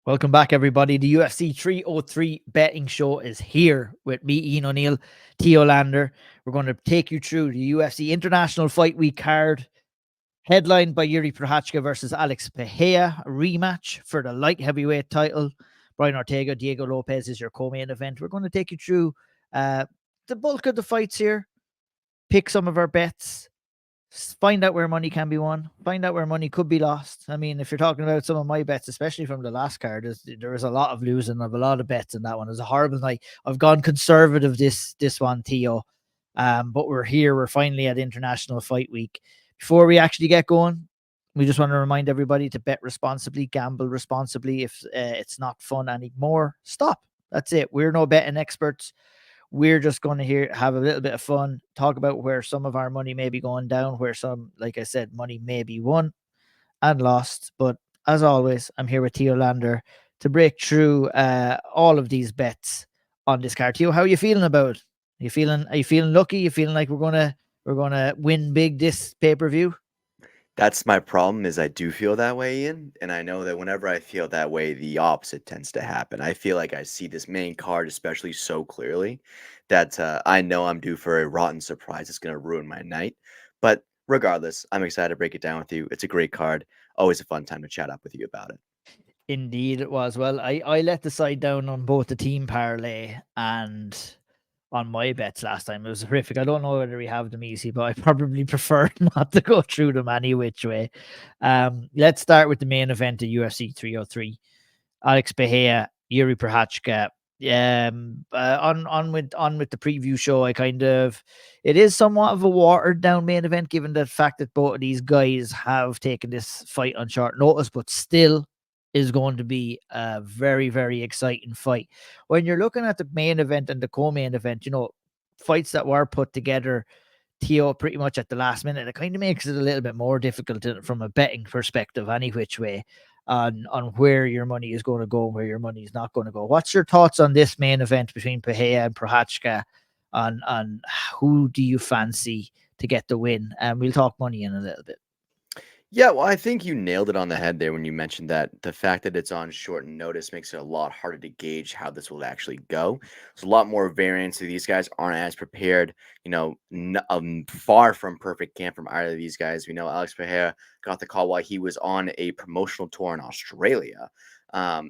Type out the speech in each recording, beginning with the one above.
Welcome back, everybody. The UFC 303 betting show is here with me, Ian O'Neill, Theo Lander. We're going to take you through the UFC International Fight Week card, headlined by Yuri Prochazka versus Alex Pereira, a rematch for the light heavyweight title. Brian Ortega, Diego Lopez is your co-main event. We're going to take you through the bulk of the fights here, pick some of our bets, find out where money can be won, find out where money could be lost. I mean, if you're talking about some of my bets, especially from the last card, there was a lot of losing of a lot of bets in that one. It was a horrible night. I've gone conservative this one, Theo. But we're here. We're finally at International Fight Week. Before we actually get going, we just want to remind everybody to bet responsibly, gamble responsibly. If it's not fun anymore, stop. That's it. We're no betting experts. We're just going to have a little bit of fun, talk about where some of our money may be going down, where some, like I said, money may be won and lost. But as always, I'm here with Theo Lander to break through all of these bets on this card. Theo, how are you feeling about it? Are you feeling lucky? You feeling like we're gonna win big this pay-per-view? That's my problem is I do feel that way, Ian, and I know that whenever I feel that way, the opposite tends to happen. I feel like I see this main card especially so clearly that I know I'm due for a rotten surprise. It's going to ruin my night. But regardless, I'm excited to break it down with you. It's a great card. Always a fun time to chat up with you about it. Indeed, it was. Well, I let the side down on both the team parlay and on my bets last time. It was horrific. I don't know whether we have them easy, but I probably prefer not to go through them any which way. Let's start with the main event of UFC 303. Alex Pereira, Yuri Prochazka. On with the preview show. It is somewhat of a watered down main event given the fact that both of these guys have taken this fight on short notice, but still is going to be a very, very exciting fight. When you're looking at the main event and the co-main event, fights that were put together, Theo, pretty much at the last minute, it kind of makes it a little bit more difficult from a betting perspective, any which way, on where your money is going to go and where your money is not going to go. What's your thoughts on this main event between Pereira and Prochazka? On who do you fancy to get the win? And we'll talk money in a little bit. Yeah, well, I think you nailed it on the head there when you mentioned that the fact that it's on short notice makes it a lot harder to gauge how this will actually go. There's a lot more variance. So these guys aren't as prepared, far from perfect camp from either of these guys. We know Alex Pereira got the call while he was on a promotional tour in Australia.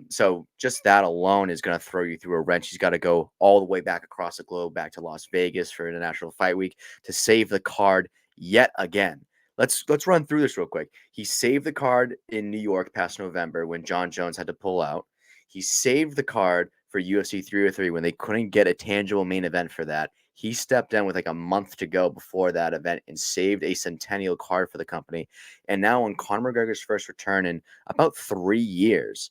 So just that alone is going to throw you through a wrench. He's got to go all the way back across the globe, back to Las Vegas for International Fight Week to save the card yet again. Let's run through this real quick. He saved the card in New York past November when John Jones had to pull out. He saved the card for UFC 303 when they couldn't get a tangible main event for that. He stepped in with like a month to go before that event and saved a centennial card for the company. And now on Conor McGregor's first return in about 3 years,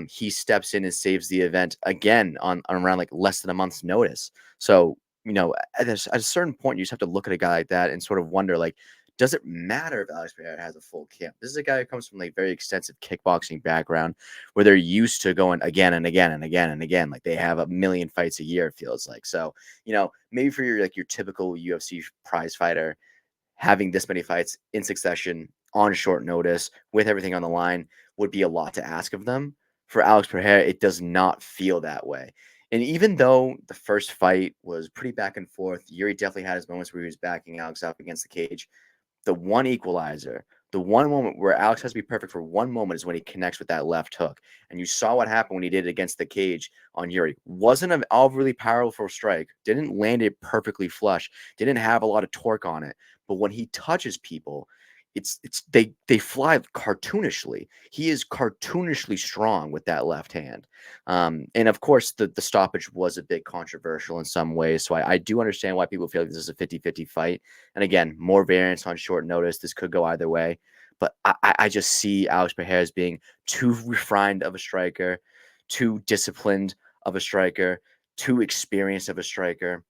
he steps in and saves the event again on around like less than a month's notice. So, at a certain point, you just have to look at a guy like that and sort of wonder, like, does it matter if Alex Pereira has a full camp? This is a guy who comes from like very extensive kickboxing background where they're used to going again and again and again and again. Like they have a million fights a year, it feels like. So, maybe for your typical UFC prize fighter, having this many fights in succession on short notice with everything on the line would be a lot to ask of them. For Alex Pereira, it does not feel that way. And even though the first fight was pretty back and forth, Yuri definitely had his moments where he was backing Alex up against the cage. The one equalizer, the one moment where Alex has to be perfect for one moment is when he connects with that left hook. And you saw what happened when he did it against the cage on Yuri. Wasn't an overly powerful strike, didn't land it perfectly flush, didn't have a lot of torque on it. But when he touches people, they fly cartoonishly. He is cartoonishly strong with that left hand. And of course, the stoppage was a bit controversial in some ways. So I do understand why people feel like this is a 50-50 fight. And again, more variance on short notice. This could go either way. But I just see Alex Pereira as being too refined of a striker, too disciplined of a striker, too experienced of a striker.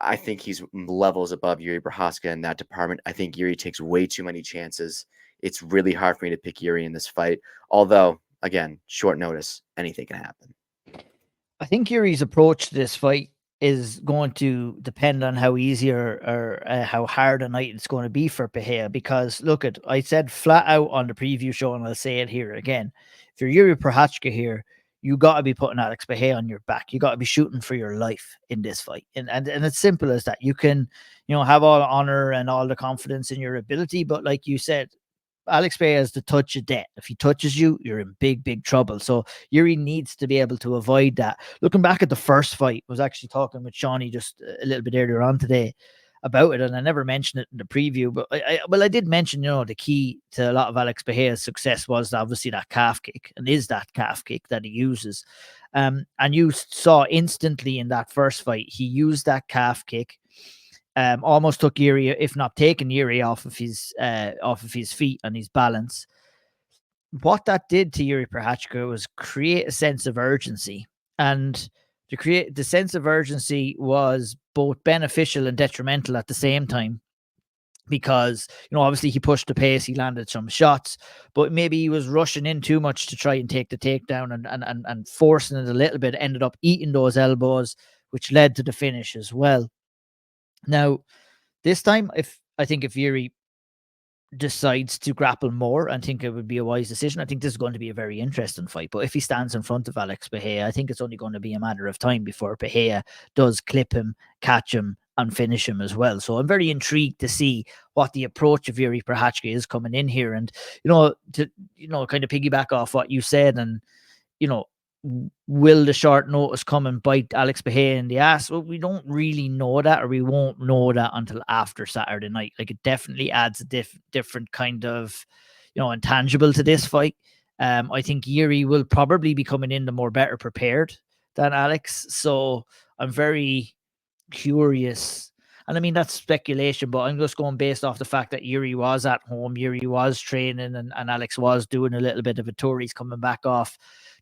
I think he's levels above Yuri Prochazka in that department. I think Yuri takes way too many chances. It's really hard for me to pick Yuri in this fight. Although, again, short notice, anything can happen. I think Yuri's approach to this fight is going to depend on how easy or how hard a night it's going to be for Pereira. Because I said flat out on the preview show, and I'll say it here again: if you're Yuri Prochazka here, you got to be putting Alex Bahia on your back. You got to be shooting for your life in this fight. And it's simple as that. You can, have all the honor and all the confidence in your ability, but like you said, Alex Bahia has the touch of death. If he touches you, you're in big, big trouble. So Yuri needs to be able to avoid that. Looking back at the first fight, I was actually talking with Shawnee just a little bit earlier on today about it, and I never mentioned it in the preview, but I did mention, the key to a lot of Alex Bahia's success was obviously that calf kick, and is that calf kick that he uses. And you saw instantly in that first fight, he used that calf kick. Almost took Yuri, if not taken Yuri off of his feet and his balance. What that did to Yuri Prochazka was create a sense of urgency, and to create the sense of urgency was both beneficial and detrimental at the same time, because obviously he pushed the pace, he landed some shots, but maybe he was rushing in too much to try and take the takedown, and forcing it a little bit, ended up eating those elbows, which led to the finish as well. Now, this time, if Yuri decides to grapple more, I think it would be a wise decision. I think this is going to be a very interesting fight. But if he stands in front of Alex Bahia, I think it's only going to be a matter of time before Bahia does clip him, catch him, and finish him as well. So I'm very intrigued to see what the approach of Yuri Prochazka is coming in here. And, to kind of piggyback off what you said, and, will the short notice come and bite Alex Bahia in the ass? Well, we don't really know that, or we won't know that until after Saturday night. Like, it definitely adds a different kind of, intangible to this fight. I think Yuri will probably be coming in the more better prepared than Alex. So I'm very curious. And I mean, that's speculation, but I'm just going based off the fact that Yuri was at home, Yuri was training, and Alex was doing a little bit of a tour. He's coming back off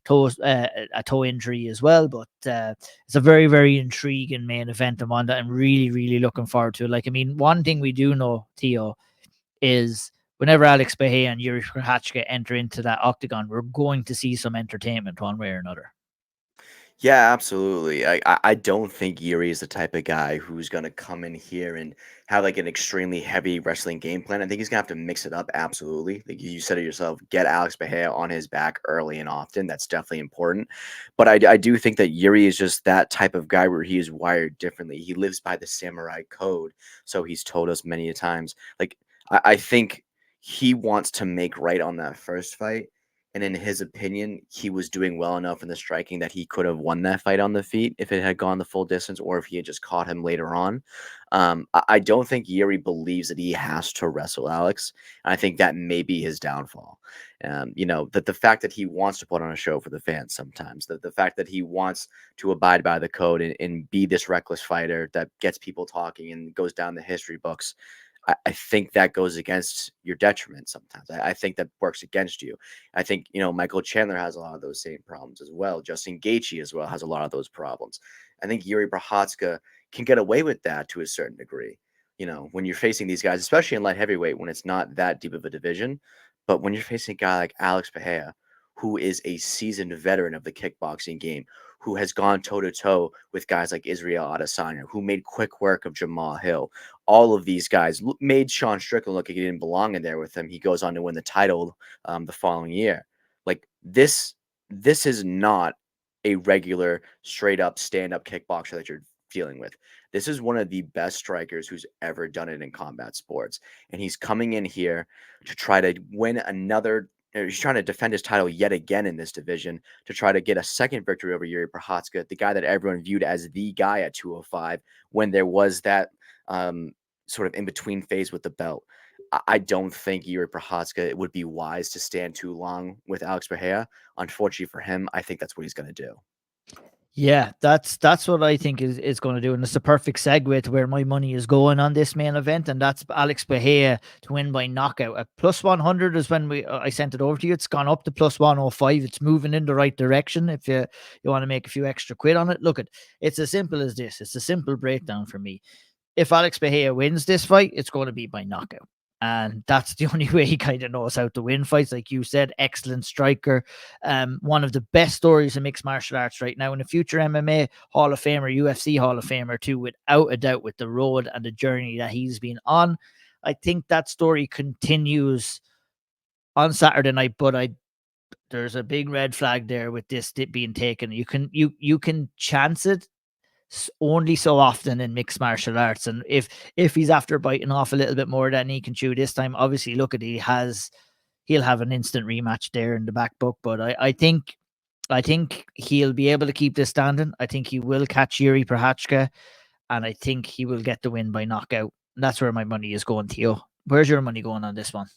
a toe injury as well. But it's a very, very intriguing main event. I'm really, really looking forward to it. Like, I mean, one thing we do know, Theo, is whenever Alex Bahia and Yuri Prochazka enter into that octagon, we're going to see some entertainment one way or another. Yeah, absolutely. I don't think Yuri is the type of guy who's gonna come in here and have like an extremely heavy wrestling game plan. I think he's gonna have to mix it up. Absolutely, like you said it yourself, get Alex Bahia on his back early and often. That's definitely important. But I do think that Yuri is just that type of guy where he is wired differently. He lives by the samurai code, so he's told us many a times. Like I think he wants to make right on that first fight. And in his opinion, he was doing well enough in the striking that he could have won that fight on the feet if it had gone the full distance, or if he had just caught him later on. I don't think Yuri believes that he has to wrestle Alex. And I think that may be his downfall. That the fact that he wants to put on a show for the fans sometimes, the fact that he wants to abide by the code, and be this reckless fighter that gets people talking and goes down the history books. I think that goes against your detriment sometimes. I think that works against you. I think, Michael Chandler has a lot of those same problems as well. Justin Gaethje as well has a lot of those problems. I think Yuri Prochazka can get away with that to a certain degree. When you're facing these guys, especially in light heavyweight, when it's not that deep of a division, but when you're facing a guy like Alex Bahia, who is a seasoned veteran of the kickboxing game, who has gone toe to toe with guys like Israel Adesanya, who made quick work of Jamal Hill. All of these guys made Sean Strickland look like he didn't belong in there with him. He goes on to win the title the following year. Like this is not a regular straight up stand up kickboxer that you're dealing with. This is one of the best strikers who's ever done it in combat sports, and he's coming in here to try to win another. He's trying to defend his title yet again in this division to try to get a second victory over Yuri Prochazka, the guy that everyone viewed as the guy at 205 when there was that sort of in between phase with the belt. I don't think Yuri Prochazka, it would be wise to stand too long with Alex Bahia. Unfortunately for him, I think that's what he's going to do. Yeah, that's what I think is going to do, and it's a perfect segue to where my money is going on this main event, and that's Alex Bahia to win by knockout. At plus 100 is when I sent it over to you. It's gone up to plus 105. It's moving in the right direction. If you want to make a few extra quid on it, look, it's as simple as this. It's a simple breakdown for me. If Alex Bahia wins this fight, it's going to be by knockout. And that's the only way he kind of knows how to win fights. Like you said, excellent striker. One of the best stories in mixed martial arts right now, and a future MMA Hall of Famer, UFC Hall of Famer too, without a doubt, with the road and the journey that he's been on. I think that story continues on Saturday night, but there's a big red flag there with this being taken. You can chance it only so often in mixed martial arts, and if he's after biting off a little bit more than he can chew this time, obviously look at he'll have an instant rematch there in the back book. But I think he'll be able to keep this standing. I think he will catch Yuri Prochazka, and I think he will get the win by knockout. And that's where my money is going, Theo. Where's your money going on this one?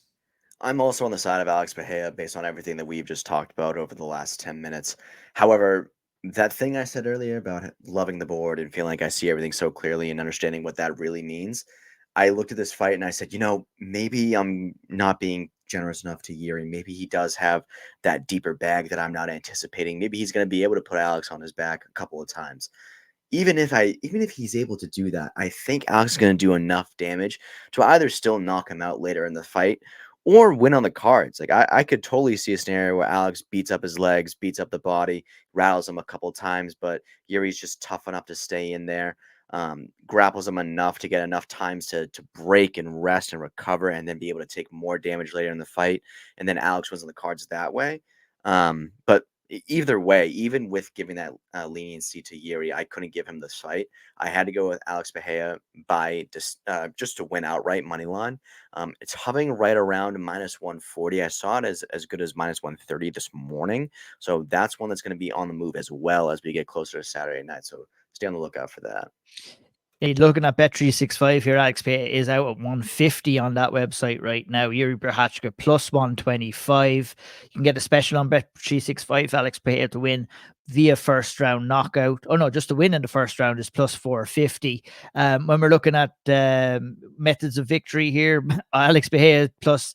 I'm also on the side of Alex Bahia based on everything that we've just talked about over the last 10 minutes. However, that thing I said earlier about loving the board and feeling like I see everything so clearly and understanding what that really means, I looked at this fight and I said, maybe I'm not being generous enough to Yuri. Maybe he does have that deeper bag that I'm not anticipating. Maybe he's going to be able to put Alex on his back a couple of times. Even if he's able to do that, I think Alex is going to do enough damage to either still knock him out later in the fight or win on the cards. Like I could totally see a scenario where Alex beats up his legs, beats up the body, rattles him a couple times, but Yuri's just tough enough to stay in there, grapples him enough to get enough times to break and rest and recover, and then be able to take more damage later in the fight. And then Alex wins on the cards that way. But either way, even with giving that leniency to Yuri, I couldn't give him this fight. I had to go with Alex Bahia by just to win outright money line. It's hovering right around -140. I saw it as good as -130 this morning. So that's one that's going to be on the move as well as we get closer to Saturday night. So stay on the lookout for that. Looking at Bet365 here, Alex Pay is out at 150 on that website right now. Yuri Prochazka plus 125. You can get a special on Bet365. Alex Pay to win via first round knockout. Oh no, just to win in the first round is plus 450. When we're looking at methods of victory here, Alex Pay plus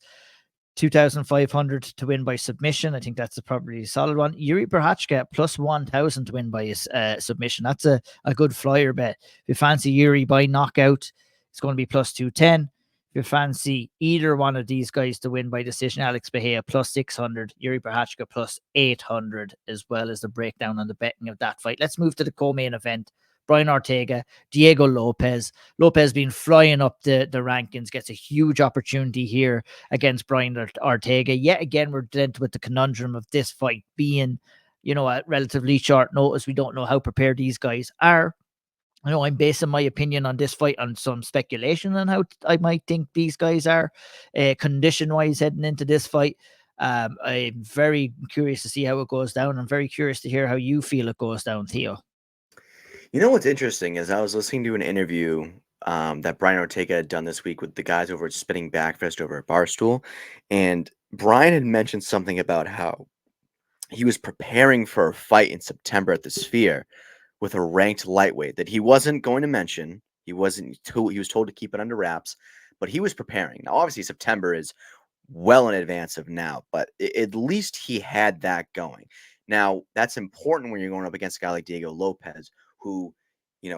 2,500 to win by submission. I think that's probably a solid one. Yuri Prochazka plus 1,000 to win by his submission. That's a good flyer bet. If you fancy Yuri by knockout, it's going to be plus 210. If you fancy either one of these guys to win by decision, Alex Bahia plus 600, Yuri Prochazka plus 800, as well as the breakdown on the betting of that fight. Let's move to the co-main event. Brian Ortega, Diego Lopez. Lopez being flying up the rankings, gets a huge opportunity here against Brian Ortega. Yet again, we're dealt with the conundrum of this fight being, at relatively short notice. We don't know how prepared these guys are. I know I'm basing my opinion on this fight on some speculation on how I might think these guys are condition-wise heading into this fight. I'm very curious to see how it goes down. I'm very curious to hear how you feel it goes down, Theo. What's interesting is I was listening to an interview that Brian Ortega had done this week with the guys over at Spinning Backfist over at Barstool, and Brian had mentioned something about how he was preparing for a fight in September at the Sphere with a ranked lightweight that he wasn't going to mention. He was told to keep it under wraps, but he was preparing. Now, obviously, September is well in advance of now, but at least he had that going. Now, that's important when you're going up against a guy like Diego Lopez, who,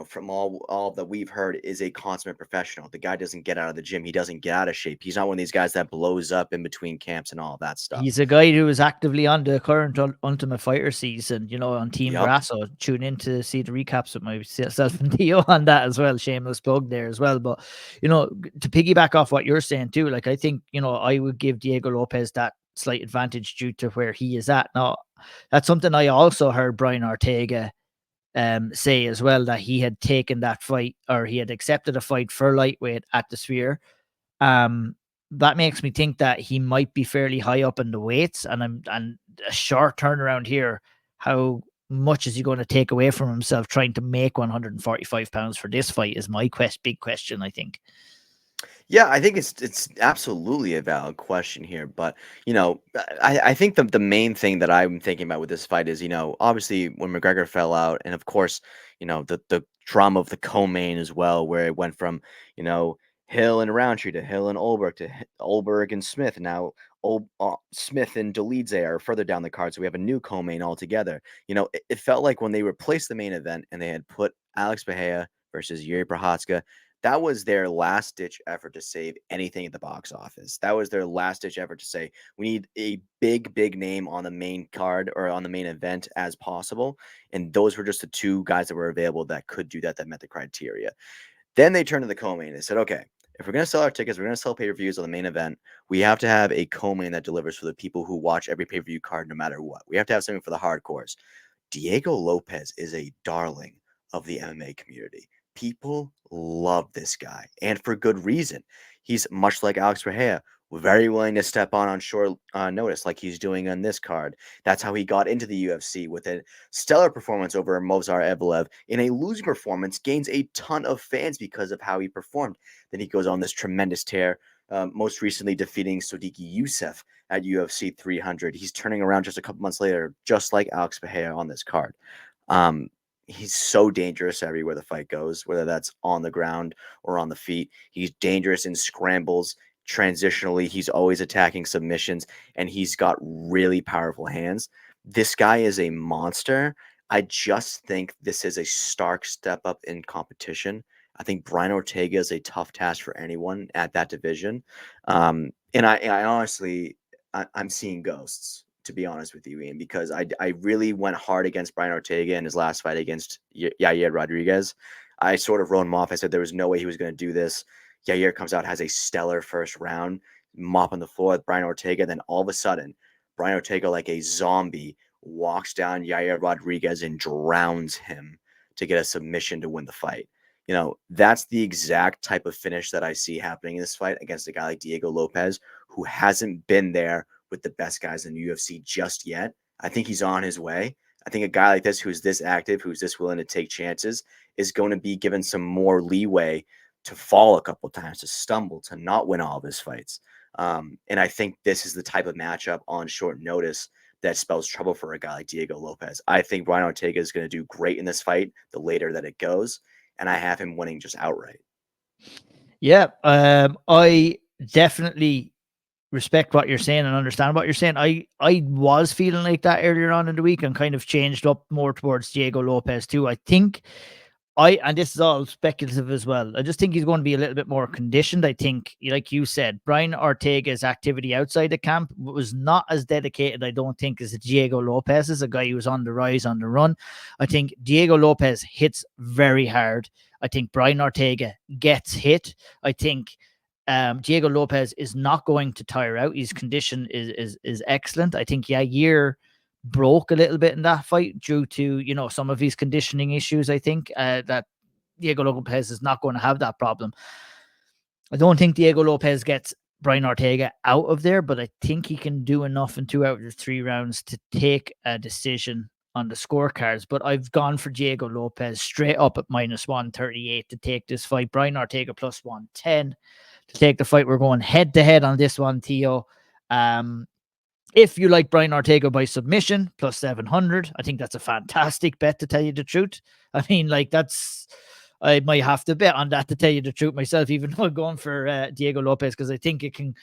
from all that we've heard, is a consummate professional. The guy doesn't get out of the gym. He doesn't get out of shape. He's not one of these guys that blows up in between camps and all that stuff. He's a guy who is actively on the current Ultimate Fighter season, on Team Grasso. Tune in to see the recaps with myself and Theo on that as well. Shameless plug there as well. But, to piggyback off what you're saying too, like I think, I would give Diego Lopez that slight advantage due to where he is at. Now, that's something I also heard Brian Ortega say as well, that he had taken that fight, or he had accepted a fight for lightweight at the Sphere. That makes me think that he might be fairly high up in the weights, and a short turnaround here. How much is he going to take away from himself trying to make 145 pounds for this fight is my big question, I think. Yeah, I think it's absolutely a valid question here, but I think the main thing that I'm thinking about with this fight is obviously when McGregor fell out, and of course the drama of the co-main as well, where it went from Hill and Roundtree to Hill and Olberg to Olberg and Smith, and now Smith and Dolidze are further down the card, so we have a new co-main altogether. It felt like when they replaced the main event and they had put Alex Bahia versus Yuri Prochazka, that was their last-ditch effort to save anything at the box office. That was their last-ditch effort to say, we need a big name on the main card or on the main event as possible. And those were just the two guys that were available that could do that met the criteria. Then they turned to the co-main and they said, okay, if we're going to sell our tickets, we're going to sell pay-per-views on the main event, we have to have a co-main that delivers for the people who watch every pay-per-view card no matter what. We have to have something for the hardcores. Diego Lopez is a darling of the MMA community. People love this guy, and for good reason. He's much like Alex Mejia, very willing to step on short notice, like he's doing on this card. That's how he got into the UFC with a stellar performance over Movsar Evloev. In a losing performance, gains a ton of fans because of how he performed. Then he goes on this tremendous tear, most recently defeating Sodiq Youssef at UFC 300. He's turning around just a couple months later, just like Alex Mejia on this card. He's so dangerous everywhere the fight goes, whether that's on the ground or on the feet. He's dangerous in scrambles, transitionally. He's always attacking submissions, and he's got really powerful hands. This guy is a monster. I just think this is a stark step up in competition. I think Brian Ortega is a tough task for anyone at that division. And I honestly, I'm seeing ghosts, to be honest with you, Ian, because I really went hard against Brian Ortega in his last fight against Yair Rodriguez. I sort of wrote him off. I said there was no way he was going to do this. Yair comes out, has a stellar first round, mopping the floor with Brian Ortega. Then all of a sudden, Brian Ortega, like a zombie, walks down Yair Rodriguez and drowns him to get a submission to win the fight. You know, that's the exact type of finish that I see happening in this fight against a guy like Diego Lopez, who hasn't been there with the best guys in the UFC just yet. I think he's on his way. I think a guy like this, who's this active, who's this willing to take chances, is going to be given some more leeway to fall a couple of times, to stumble, to not win all of his fights. And I think this is the type of matchup on short notice that spells trouble for a guy like Diego Lopez. I think Brian Ortega is going to do great in this fight the later that it goes, and I have him winning just outright. Yeah, I definitely respect what you're saying and understand what you're saying. I was feeling like that earlier on in the week and kind of changed up more towards Diego Lopez too. I think and this is all speculative as well, I just think he's going to be a little bit more conditioned. I think, like you said, Brian Ortega's activity outside the camp was not as dedicated, I don't think, as Diego Lopez's, a guy who was on the rise, on the run. I think Diego Lopez hits very hard. I think Brian Ortega gets hit. I think Diego Lopez is not going to tire out. His condition is excellent. I think Yair broke a little bit in that fight due to, you know, some of his conditioning issues. I think that Diego Lopez is not going to have that problem. I don't think Diego Lopez gets Brian Ortega out of there, but I think he can do enough in 2 out of the 3 rounds to take a decision on the scorecards. But I've gone for Diego Lopez straight up at -138 to take this fight. Brian Ortega +110 to take the fight. We're going head to head on this one, Theo. If you like Brian Ortega by submission, +700. I think that's a fantastic bet, to tell you the truth. I mean, like, I might have to bet on that, to tell you the truth myself, even though I'm going for Diego Lopez, because I think it can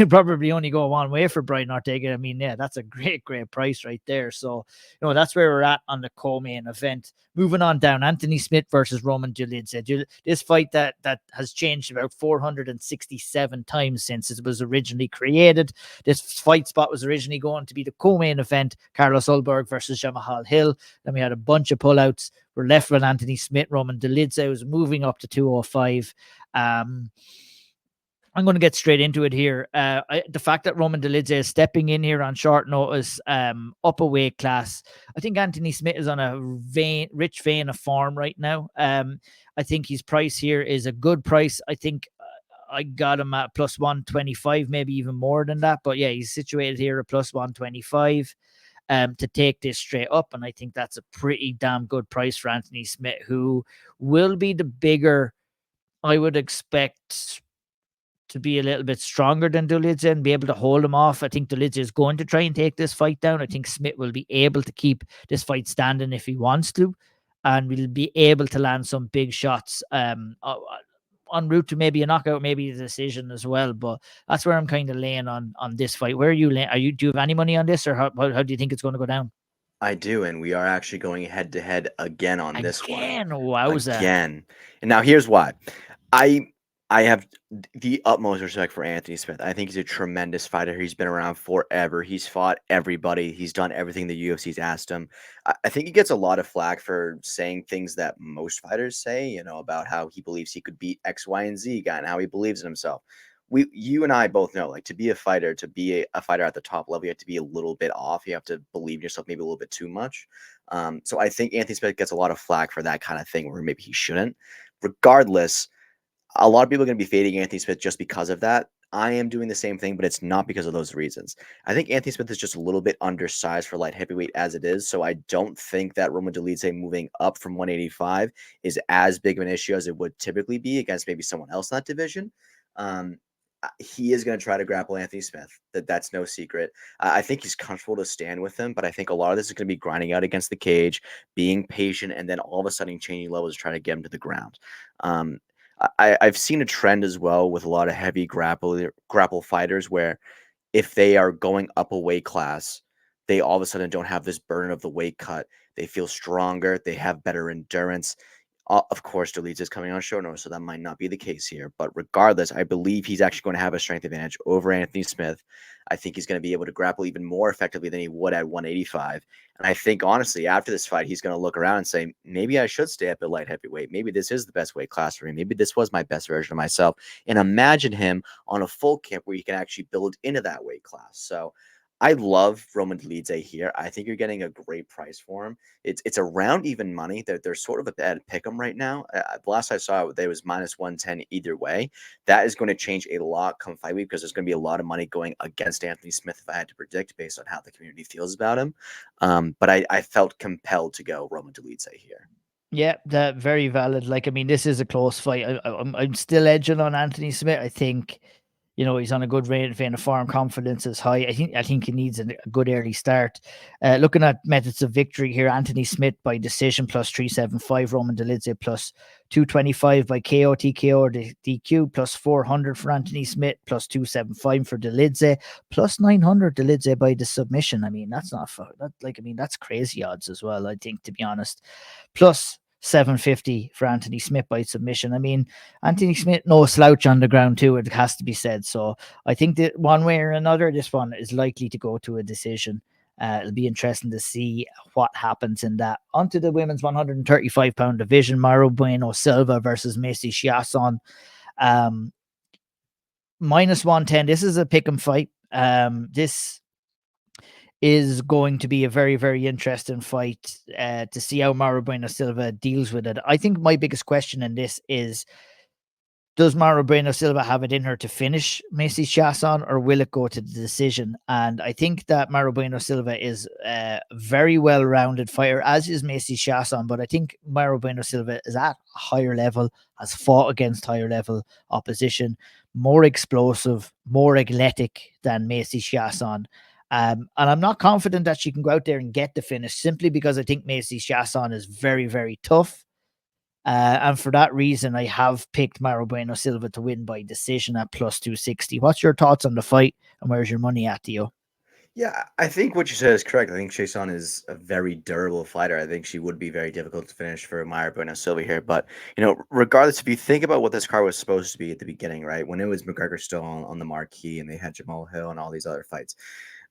probably only go one way for Brian Ortega. I mean, yeah, that's a great price right there. So, you know, that's where we're at on the co-main event. Moving on down, Anthony Smith versus Roman Dolidze. This fight that has changed about 467 times since it was originally created. This fight spot was originally going to be the co-main event, Carlos Ulberg versus Jamahal Hill. Then we had a bunch of pullouts. We're left with Anthony Smith. Roman Dolidze was moving up to 205. I'm going to get straight into it here. The fact that Roman Dolidze is stepping in here on short notice, up a weight class. I think Anthony Smith is on a rich vein of form right now. I think his price here is a good price. I think I got him at +125, maybe even more than that. But yeah, he's situated here at +125 to take this straight up. And I think that's a pretty damn good price for Anthony Smith, who will be the bigger, I would expect, to be a little bit stronger than Dolidze and be able to hold him off. I think Dolidze is going to try and take this fight down. I think Smith will be able to keep this fight standing if he wants to, and will be able to land some big shots en route to maybe a knockout, maybe a decision as well. But that's where I'm kind of laying on this fight. Where are you laying? Do you have any money on this, or how do you think it's going to go down? I do, and we are actually going head to head again on this one. Wowza. Again. And now here's why. I I have the utmost respect for Anthony Smith. I think he's a tremendous fighter. He's been around forever. He's fought everybody. He's done everything the UFC's asked him. I think he gets a lot of flack for saying things that most fighters say, about how he believes he could beat X, Y, and Z guy and how he believes in himself. You and I both know, like, to be a fighter, to be a fighter at the top level, you have to be a little bit off. You have to believe in yourself maybe a little bit too much. So I think Anthony Smith gets a lot of flack for that kind of thing where maybe he shouldn't. Regardless, a lot of people are going to be fading Anthony Smith just because of that. I am doing the same thing, but it's not because of those reasons. I think Anthony Smith is just a little bit undersized for light heavyweight as it is. So I don't think that Roman Dolidze moving up from 185 is as big of an issue as it would typically be against maybe someone else in that division. Um, he is going to try to grapple Anthony Smith. That's no secret. I think he's comfortable to stand with him, but I think a lot of this is going to be grinding out against the cage, being patient, and then all of a sudden changing levels to try to get him to the ground. Um, I've seen a trend as well with a lot of heavy grapple fighters where if they are going up a weight class, they all of a sudden don't have this burden of the weight cut. They feel stronger. They have better endurance. Of course, Dolidze is coming on short notice, so that might not be the case here. But regardless, I believe he's actually going to have a strength advantage over Anthony Smith. I think he's going to be able to grapple even more effectively than he would at 185. And I think, honestly, after this fight, he's going to look around and say, maybe I should stay up at light heavyweight. Maybe this is the best weight class for me. Maybe this was my best version of myself. And imagine him on a full camp where he can actually build into that weight class. So I love Roman Dolidze here. I think you're getting a great price for him. It's around even money. They're sort of at pick 'em right now. The last I saw it, they was -110 either way. That is going to change a lot come fight week because there's going to be a lot of money going against Anthony Smith if I had to predict based on how the community feels about him. But I felt compelled to go Roman Dolidze here. Yeah, that very valid. Like, I mean, this is a close fight. I'm still edging on Anthony Smith. I think, he's on a good vein of form. Confidence is high. I think he needs a good early start. Looking at methods of victory here, Anthony Smith by decision plus 375, Roman Dolidze plus 225 by KO, TKO, or DQ, plus 400 for Anthony Smith, plus 275 for Dolidze, plus 900 Dolidze by the submission. I mean, that's not that's crazy odds as well, I think, to be honest. Plus 750 for Anthony Smith by submission. I mean, Anthony Smith, no slouch on the ground too, it has to be said. So I think that one way or another, this one is likely to go to a decision. It'll be interesting to see what happens in that. Onto the women's 135-pound division, Mauro Bueno Silva versus Macy Chiasson. -110. This is a pick 'em fight. This is going to be a very, very interesting fight to see how Mauro Bueno Silva deals with it. I think my biggest question in this is, does Mauro Bueno Silva have it in her to finish Macy Chiasson, or will it go to the decision? And I think that Mauro Bueno Silva is a very well-rounded fighter, as is Macy Chiasson, but I think Mauro Bueno Silva is at a higher level, has fought against higher level opposition, more explosive, more athletic than Macy Chiasson. And I'm not confident that she can go out there and get the finish, simply because I think Macy Chiasson is very, very tough. And for that reason, I have picked Mauro Bueno Silva to win by decision at plus 260. What's your thoughts on the fight, and where's your money at, Theo? Yeah, I think what you said is correct. I think Chiasson is a very durable fighter. I think she would be very difficult to finish for Mauro Bueno Silva here. But, regardless, if you think about what this card was supposed to be at the beginning, right, when it was McGregor still on the marquee and they had Jamal Hill and all these other fights,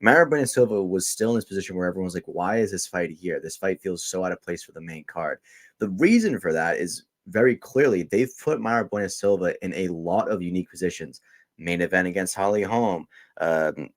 Mauro Bueno Silva was still in this position where everyone was like, why is this fight here? This fight feels so out of place for the main card. The reason for that is very clearly they've put Mauro Bueno Silva in a lot of unique positions. Main event against Holly Holm.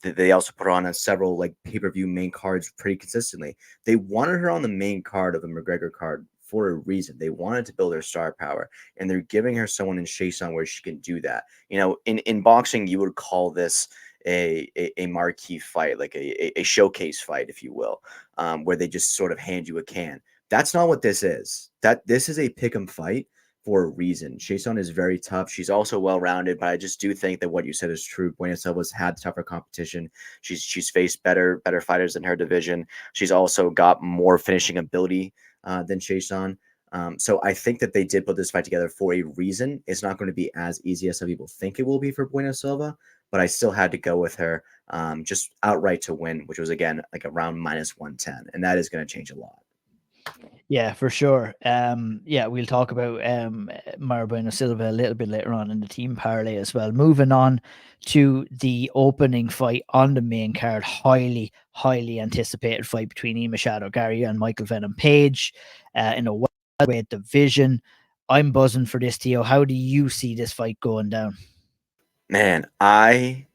They also put her on several pay-per-view main cards pretty consistently. They wanted her on the main card of the McGregor card for a reason. They wanted to build her star power, and they're giving her someone in Chiasson where she can do that. In boxing, you would call this a marquee fight, like a showcase fight, if you will, where they just sort of hand you a can. That's not what this is. This is a pick 'em fight for a reason. Chiasson is very tough. She's also well-rounded, but I just do think that what you said is true. Bueno Silva's had tougher competition. She's faced better fighters in her division. She's also got more finishing ability than Chiasson. So I think that they did put this fight together for a reason. It's not going to be as easy as some people think it will be for Bueno Silva, but I still had to go with her just outright to win, which was, again, like around -110, and that is going to change a lot. Yeah, for sure. Yeah, we'll talk about Marabeno Silva a little bit later on in the team parlay as well. Moving on to the opening fight on the main card, highly anticipated fight between Ima Shadow Gary and Michael Venom Page in a welterweight division. I'm buzzing for this, Theo. How do you see this fight going down? Man, I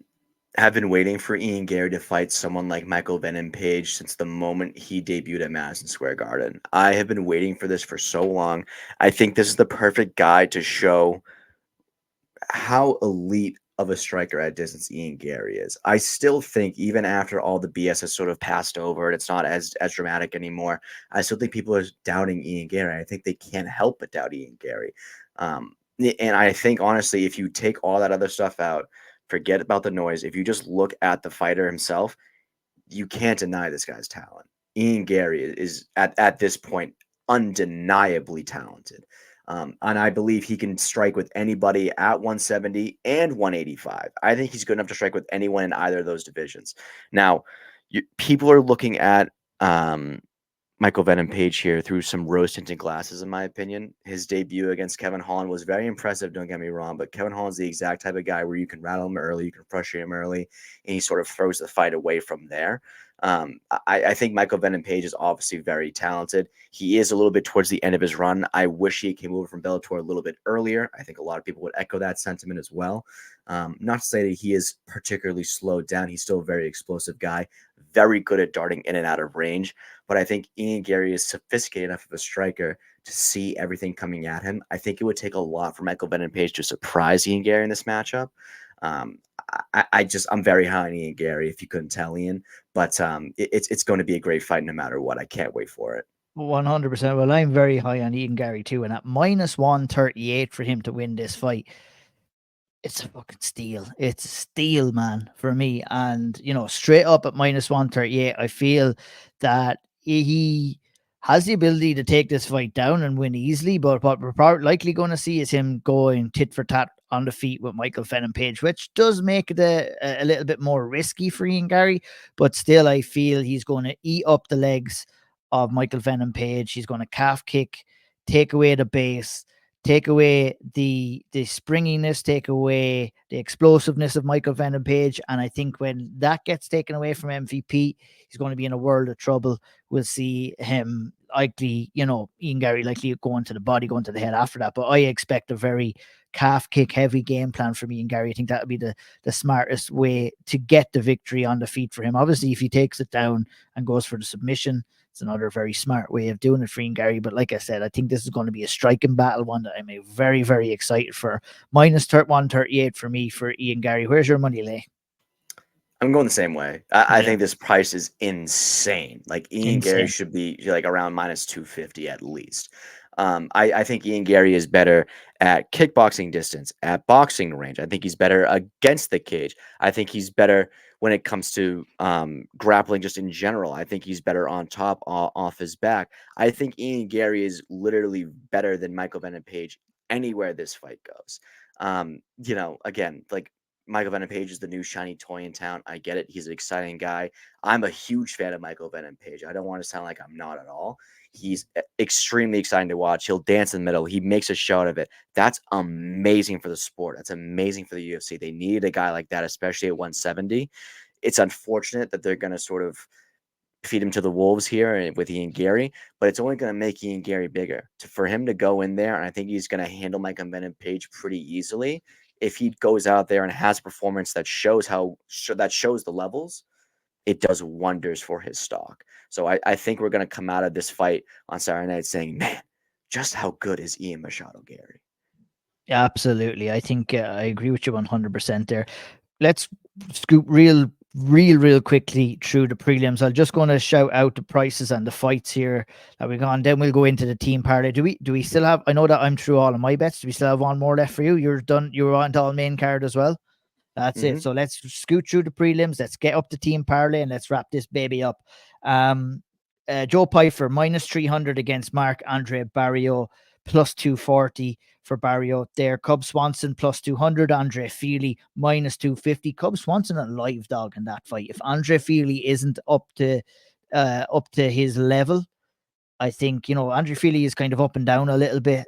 have been waiting for Ian Gary to fight someone like Michael Venom Page since the moment he debuted at Madison Square Garden. I have been waiting for this for so long. I think this is the perfect guy to show how elite of a striker at distance Ian Gary is. I still think even after all the BS has sort of passed over and it's not as dramatic anymore, I still think people are doubting Ian Gary. I think they can't help but doubt Ian Gary. And I think honestly, if you take all that other stuff out, forget about the noise. If you just look at the fighter himself, you can't deny this guy's talent. Ian Gary is at this point undeniably talented. And I believe he can strike with anybody at 170 and 185. I think he's good enough to strike with anyone in either of those divisions. Now, people are looking at Michael Venom Page here through some rose tinted glasses, in my opinion. His debut against Kevin Holland was very impressive, don't get me wrong, but Kevin Holland's the exact type of guy where you can rattle him early, you can frustrate him early, and he sort of throws the fight away from there. I think Michael Venom Page is obviously very talented. He is a little bit towards the end of his run. I wish he came over from Bellator a little bit earlier. I think a lot of people would echo that sentiment as well. Not to say that he is particularly slowed down. He's still a very explosive guy, very good at darting in and out of range. But I think Ian Gary is sophisticated enough of a striker to see everything coming at him. I think it would take a lot for Michael Venom Page to surprise Ian Gary in this matchup. I'm very high on Ian Gary, if you couldn't tell, Ian. But it's going to be a great fight no matter what. I can't wait for it. 100%. Well, I'm very high on Ian Gary too, and at minus 138 for him to win this fight, it's a fucking steal. It's a steal, man, for me. And straight up at minus 138, I feel that he has the ability to take this fight down and win easily. But what we're probably likely going to see is him going tit for tat on the feet with Michael Venom Page, which does make it a little bit more risky for Ian Gary. But still, I feel he's going to eat up the legs of Michael Venom Page. He's going to calf kick, take away the base, take away the springiness, take away the explosiveness of Michael Venom Page. And I think when that gets taken away from MVP, he's going to be in a world of trouble. We'll see him likely, Ian Gary likely going to the body, going to the head after that. But I expect a very calf kick heavy game plan for Ian Gary. I think that would be the smartest way to get the victory on the feet for him. Obviously, if he takes it down and goes for the submission, it's another very smart way of doing it for Ian Gary. But like I said, I think this is going to be a striking battle, one that I'm very, very excited for. Minus 138 for me for Ian Gary. Where's your money lay? I'm going the same way. I think this price is insane. Like Ian Gary should be like around minus 250 at least. I think Ian Gary is better at kickboxing distance, at boxing range. I think he's better against the cage. I think he's better when it comes to grappling just in general. I think he's better on top, off his back. I think Ian Gary is literally better than Michael Venom Page anywhere this fight goes. Again, like Michael Venom Page is the new shiny toy in town. I get it. He's an exciting guy. I'm a huge fan of Michael Venom Page. I don't want to sound like I'm not at all. He's extremely exciting to watch. He'll dance in the middle. He makes a show out of it. That's amazing for the sport. That's amazing for the UFC. They needed a guy like that, especially at 170. It's unfortunate that they're going to sort of feed him to the wolves here with Ian Gary, but it's only going to make Ian Gary bigger. For him to go in there, and I think he's going to handle Michael Venom Page pretty easily. If he goes out there and has performance that shows the levels, it does wonders for his stock. So I think we're going to come out of this fight on Saturday night saying, man, just how good is Ian Machado Gary? Absolutely. I think I agree with you 100% there. Let's scoop real quickly through the prelims. I'm just going to shout out the prices and the fights here that we've gone. Then we'll go into the team parlay. Do we still have? I know that I'm through all of my bets. Do we still have one more left for you? You're done. You're on to all main card as well. That's it. So let's scoot through the prelims. Let's get up the team parlay and let's wrap this baby up. Joe Pfeiffer minus 300 against Mark Andre Barrio, plus 240 for Barrio there. Cub Swanson plus 200. Andre Feely minus 250. Cub Swanson a live dog in that fight. If Andre Feely isn't up to his level, I think, Andrew Feely is kind of up and down a little bit.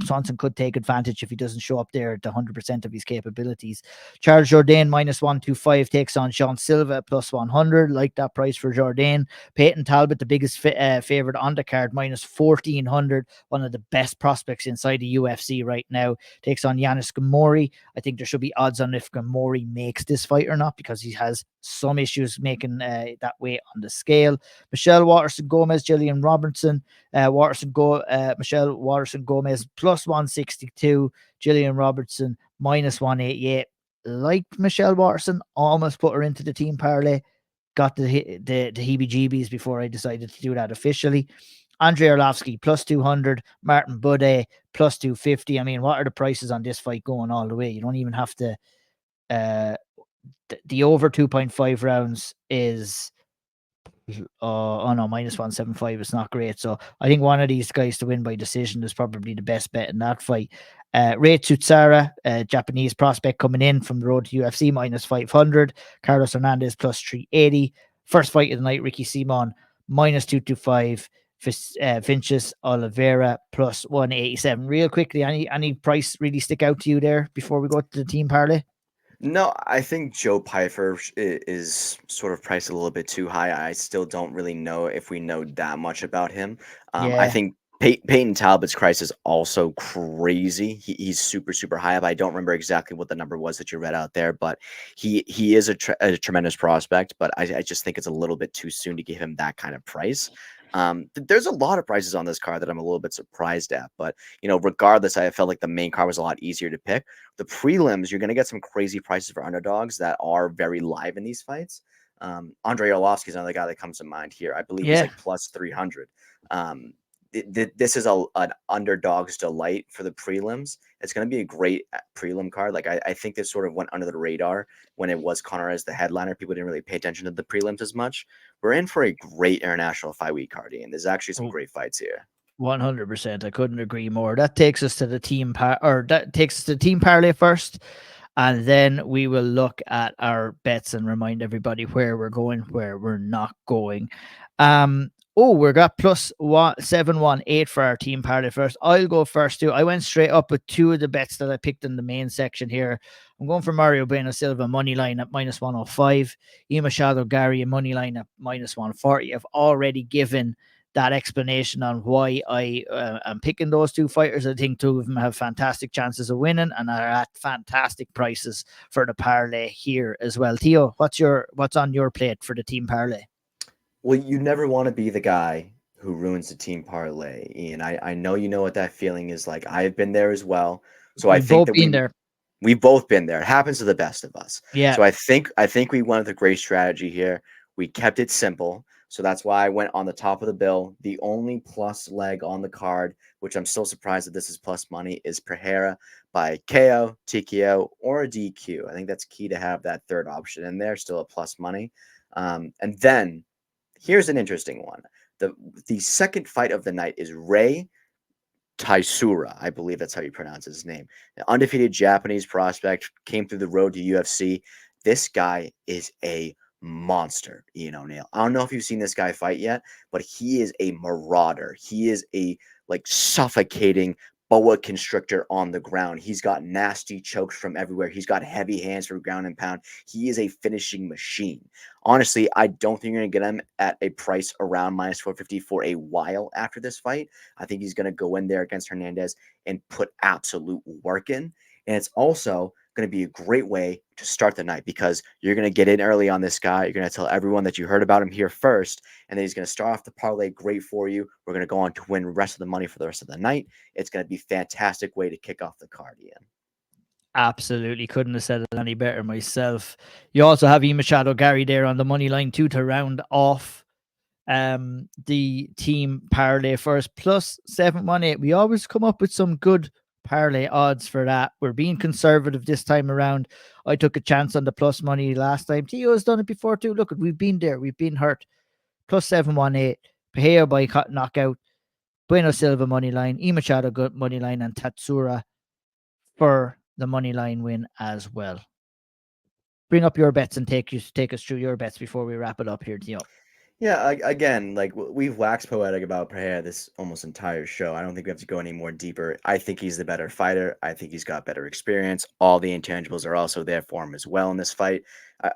Swanson could take advantage if he doesn't show up there at 100% of his capabilities. Charles Jourdain -125 takes on Sean Silva +100. Like that price for Jourdain. Peyton Talbot, the biggest favorite on the card, -1400. One of the best prospects inside the UFC right now. Takes on Yanis Gamori. I think there should be odds on if Gamori makes this fight or not, because he has some issues making that weight on the scale. Michelle Waterson Gomez, Jillian Robertson. Michelle Waterson Gomez +162, Jillian Robertson -188. Liked Michelle Waterson, almost put her into the team parlay. Got the heebie-jeebies before I decided to do that officially. Andrei Arlovsky +200, Martin Buday +250. I mean, what are the prices on this fight going all the way? You don't even have to. The over 2.5 rounds is oh no, -175. It's not great. So I think one of these guys to win by decision is probably the best bet in that fight. Rei Tsutsara, Japanese prospect coming in from the road to UFC, -500. Carlos Hernandez +380. First fight of the night, Ricky Simon -225. Vinicius Oliveira +187. Real quickly, any price really stick out to you there before we go to the team parlay? No, I think Joe Pyfer is sort of priced a little bit too high. I still don't really know if we know that much about him. I Yeah. think Peyton Talbot's price is also crazy. He's super, super high up. I don't remember exactly what the number was that you read out there, but he is a tremendous prospect. But I just think it's a little bit too soon to give him that kind of price. There's a lot of prices on this card that I'm a little bit surprised at. But, regardless, I felt like the main card was a lot easier to pick. The prelims, you're going to get some crazy prices for underdogs that are very live in these fights. Andrei Arlovsky is another guy that comes to mind here. I believe he's like +300. This is an underdog's delight for the prelims. It's going to be a great prelim card. Like I think this sort of went under the radar when it was Conor as the headliner. People didn't really pay attention to the prelims as much. We're in for a great international 5-week card, and there's actually some great fights here. 100%. I couldn't agree more. That takes us to the team parlay first, and then we will look at our bets and remind everybody where we're going, where we're not going. We got +718 for our team parlay first. I'll go first too. I went straight up with two of the bets that I picked in the main section here. I'm going for Mario Bueno Silva money line at -105. Ima Shadow Gary money line at -140. I've already given that explanation on why I am picking those two fighters. I think two of them have fantastic chances of winning and are at fantastic prices for the parlay here as well. Theo, what's on your plate for the team parlay? Well, you never want to be the guy who ruins the team parlay, Ian. I know you know what that feeling is like. I've been there as well. So I We've think both that been there. we've both been there. It happens to the best of us. Yeah. So I think we went with a great strategy here. We kept it simple. So that's why I went on the top of the bill. The only plus leg on the card, which I'm still surprised that this is plus money, is Pereira by KO, TKO, or a DQ. I think that's key to have that third option in there, still a plus money. And then here's an interesting one. The second fight of the night is Rei Taisura. I believe that's how you pronounce his name. An undefeated Japanese prospect, came through the road to UFC. This guy is a monster, Ian O'Neill. I don't know if you've seen this guy fight yet, but he is a marauder. He is a suffocating boa constrictor on the ground. He's got nasty chokes from everywhere. He's got heavy hands for ground and pound. He is a finishing machine. Honestly, I don't think you're going to get him at a price around -450 for a while after this fight. I think he's going to go in there against Hernandez and put absolute work in. And it's also going to be a great way to start the night because you're going to get in early on this guy. You're going to tell everyone that you heard about him here first, and then he's going to start off the parlay great for you. We're going to go on to win the rest of the money for the rest of the night. It's going to be a fantastic way to kick off the card, Ian. Absolutely. Couldn't have said it any better myself. You also have Machado Gary there on the money line too to round off the team parlay first. +718. We always come up with some good parlay odds for that. We're being conservative this time around. I took a chance on the plus money last time. Theo has done it before too. Look, we've been there. We've been hurt. +718. Pahea by knockout. Bueno Silva money line. Machado good money line, and Tatsura for the money line win as well. Bring up your bets and take us through your bets before we wrap it up here, Theo. Yeah, again, like we've waxed poetic about Pereira this almost entire show. I don't think we have to go any more deeper. I think he's the better fighter. I think he's got better experience. All the intangibles are also there for him as well in this fight.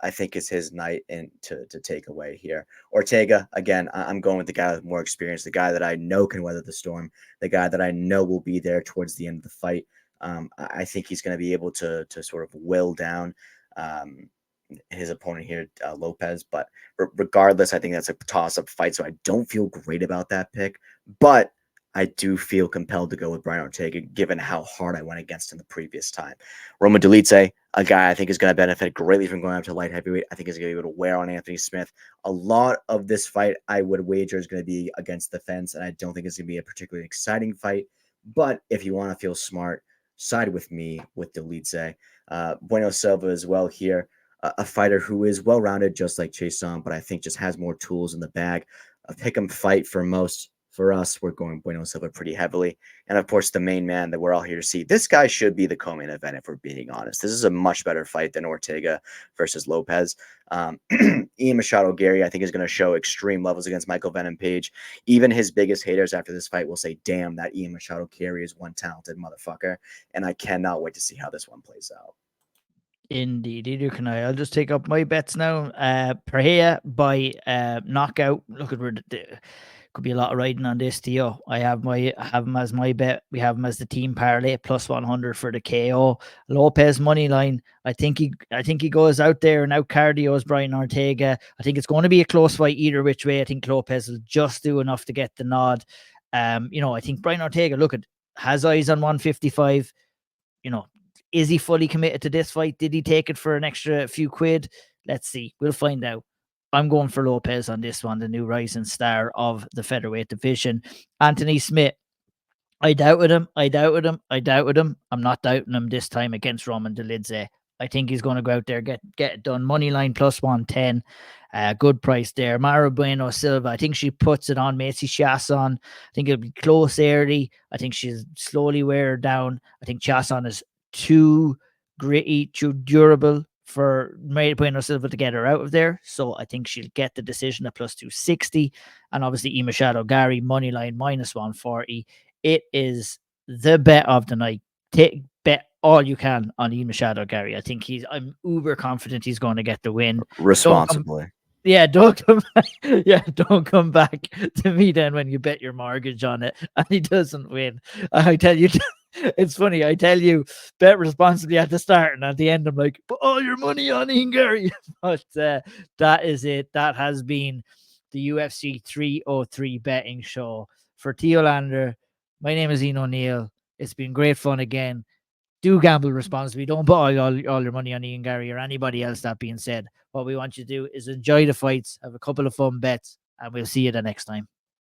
I think it's his night and to take away here. Ortega, again, I'm going with the guy with more experience, the guy that I know can weather the storm, the guy that I know will be there towards the end of the fight. I think he's going to be able to sort of will down um, his opponent here, Lopez. But regardless, I think that's a toss-up fight, so I don't feel great about that pick. But I do feel compelled to go with Brian Ortega, given how hard I went against him the previous time. Roman Dolidze, a guy I think is going to benefit greatly from going up to light heavyweight. I think he's going to be able to wear on Anthony Smith. A lot of this fight, I would wager, is going to be against the fence, and I don't think it's going to be a particularly exciting fight. But if you want to feel smart, side with me with Dolidze. Bueno Silva as well here, a fighter who is well-rounded, just like Chason, but I think just has more tools in the bag. A pick-em fight for most. For us, we're going Bueno Silva pretty heavily. And of course, the main man that we're all here to see. This guy should be the co-main event, if we're being honest. This is a much better fight than Ortega versus Lopez. Ian Machado Gary, I think, is going to show extreme levels against Michael Venom Page. Even his biggest haters after this fight will say, damn, that Ian Machado Gary is one talented motherfucker. And I cannot wait to see how this one plays out. Indeed, either can I. I'll just take up my bets now. Pereira by knockout. Look at where could be a lot of riding on this, Theo. I have him as my bet. We have him as the team parlay plus 100 for the KO. Lopez money line. I think he goes out there and out cardios Brian Ortega. I think it's going to be a close fight either which way. I think Lopez will just do enough to get the nod. I think Brian Ortega, has eyes on 155. Is he fully committed to this fight? Did he take it for an extra few quid? Let's see. We'll find out. I'm going for Lopez on this one, the new rising star of the featherweight division. Anthony Smith. I doubted him. I'm not doubting him this time against Roman Dolidze. I think he's going to go out there, get it done. Money line plus 110. Good price there. Mara Bueno Silva. I think she puts it on Macy Chasson. I think it'll be close early. I think she's slowly wear her down. I think Chasson is too gritty, too durable for Mara Bueno Silva to get her out of there. So I think she'll get the decision at plus 260. And obviously, Ian Machado Gary, money line minus 140. It is the bet of the night. Bet all you can on Ian Machado Gary. I'm uber confident he's going to get the win. Responsibly. Don't come back. Yeah, don't come back to me then when you bet your mortgage on it and he doesn't win. I tell you, it's funny. I tell you, bet responsibly at the start, and at the end, I'm like, put all your money on Ian Gary. But that is it. That has been the UFC 303 betting show for Theo Lander. My name is Ian O'Neill. It's been great fun again. Do gamble responsibly. Don't put all your money on Ian Gary or anybody else. That being said, what we want you to do is enjoy the fights, have a couple of fun bets, and we'll see you the next time.